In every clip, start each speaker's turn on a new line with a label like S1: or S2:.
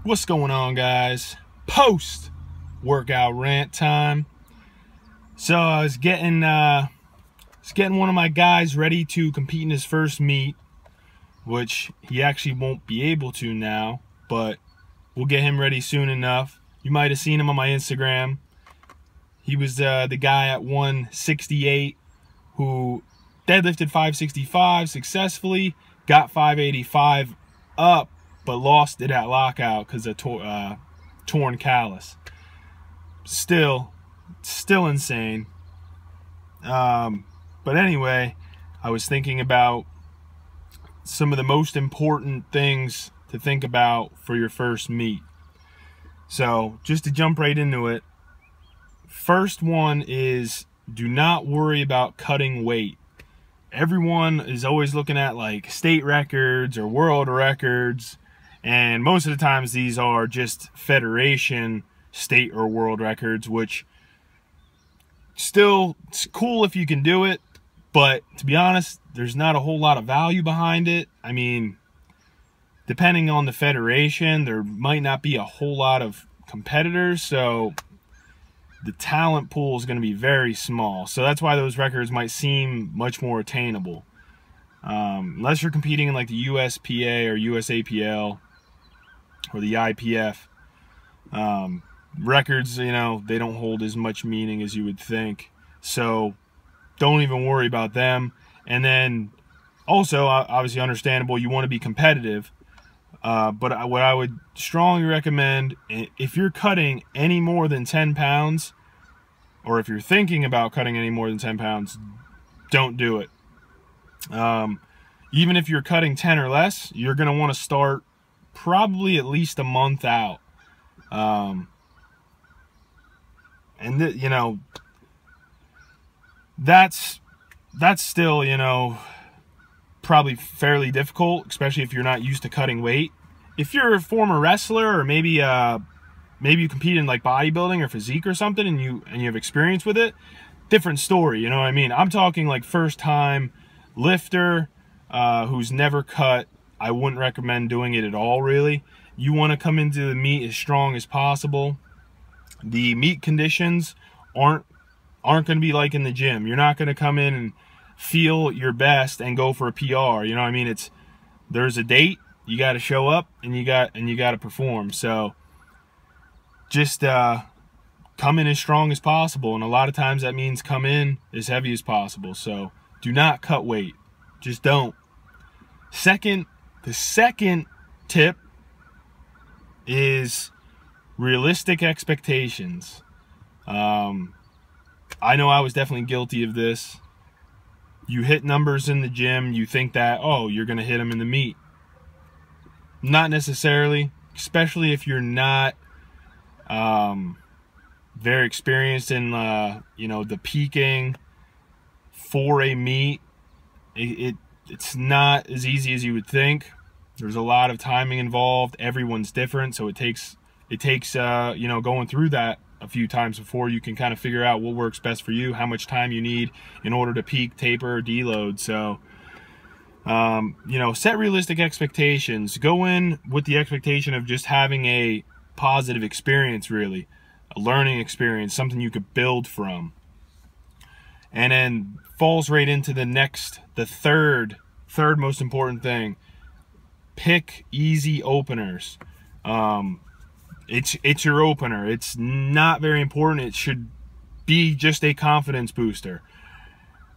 S1: What's going on, guys? Post workout rant time. So I was getting one of my guys ready to compete in his first meet, which he actually won't be able to now, but we'll get him ready soon enough. You might have seen him on my Instagram. He was the guy at 168 who deadlifted 565 successfully, got 585 up, but lost it at lockout because of torn callus. Still insane. But anyway, I was thinking about some of the most important things to think about for your first meet. So just to jump right into it, first one is do not worry about cutting weight. Everyone is always looking at like state records or world records, and most of the times these are just federation, state, or world records, which still, it's cool if you can do it, but to be honest, there's not a whole lot of value behind it. I mean, depending on the federation, there might not be a whole lot of competitors, so the talent pool is going to be very small. So that's why those records might seem much more attainable. Unless you're competing in like the USPA or USAPL or the IPF. Records, you know, they don't hold as much meaning as you would think. So don't even worry about them. And then also, obviously understandable, you want to be competitive. But what I would strongly recommend, if you're cutting any more than 10 pounds, or if you're thinking about cutting any more than 10 pounds, don't do it. Even if you're cutting 10 or less, you're going to want to start probably at least a month out. You know, that's still, you know, probably fairly difficult, especially if you're not used to cutting weight. If you're a former wrestler, or maybe you compete in like bodybuilding or physique or something, and you have experience with it, different story, you know what I mean? I'm talking like first time lifter who's never cut. I wouldn't recommend doing it at all, really. You want to come into the meet as strong as possible. The meet conditions aren't going to be like in the gym. You're not going to come in and feel your best and go for a PR. You know what I mean? There's a date, you got to show up, and you got to perform. So just come in as strong as possible, and a lot of times that means come in as heavy as possible. So do not cut weight. Just don't. The second tip is realistic expectations. I know I was definitely guilty of this. You hit numbers in the gym, you think that, oh, you're going to hit them in the meet. Not necessarily, especially if you're not very experienced in, you know, the peaking for a meet. It's not as easy as you would think. There's a lot of timing involved. Everyone's different, so it takes you know, going through that a few times before you can kind of figure out what works best for you, how much time you need in order to peak, taper, or deload. So you know, set realistic expectations. Go in with the expectation of just having a positive experience, really, a learning experience, something you could build from. And then falls right into the third most important thing. Pick easy openers. It's your opener. It's not very important. It should be just a confidence booster.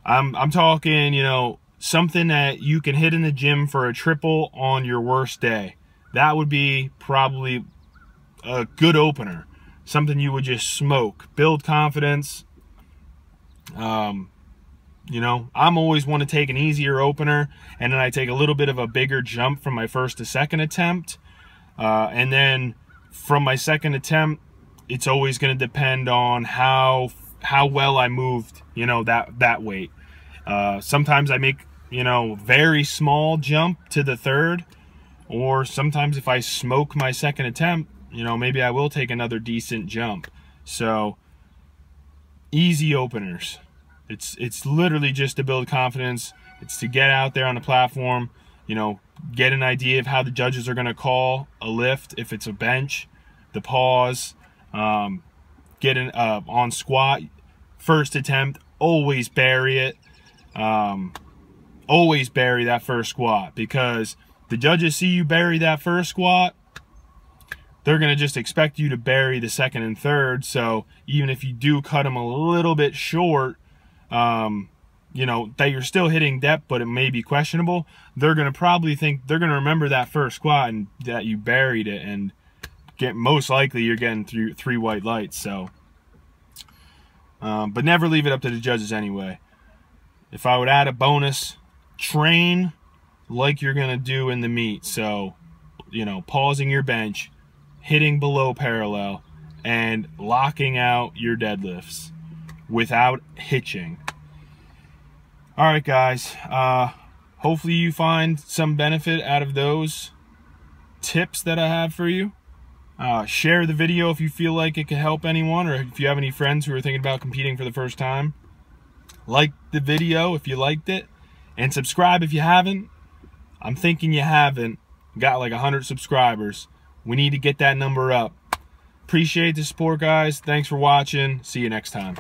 S1: I'm talking, you know, something that you can hit in the gym for a triple on your worst day. That would be probably a good opener. Something you would just smoke. Build confidence. You know, I'm always want to take an easier opener, and then I take a little bit of a bigger jump from my first to second attempt. And then from my second attempt, it's always going to depend on how well I moved, you know, that weight. Sometimes I make, you know, very small jump to the third, or sometimes if I smoke my second attempt, you know, maybe I will take another decent jump. So easy openers. It's literally just to build confidence. It's to get out there on the platform, you know, get an idea of how the judges are going to call a lift. If it's a bench, the pause, get an on squat, first attempt, always bury it. Always bury that first squat, because the judges see you bury that first squat, they're going to just expect you to bury the second and third. So even if you do cut them a little bit short, you know, that you're still hitting depth, but it may be questionable, they're going to probably think, they're going to remember that first squat and that you buried it, and most likely you're getting through 3 white lights. So, but never leave it up to the judges anyway. If I would add a bonus, train like you're going to do in the meet. So, you know, pausing your bench, hitting below parallel, and locking out your deadlifts without hitching. All right, guys. Hopefully you find some benefit out of those tips that I have for you. Share the video if you feel like it could help anyone, or if you have any friends who are thinking about competing for the first time. Like the video if you liked it, and subscribe if you haven't. I'm thinking you haven't. Got like 100 subscribers. We need to get that number up. Appreciate the support, guys. Thanks for watching. See you next time.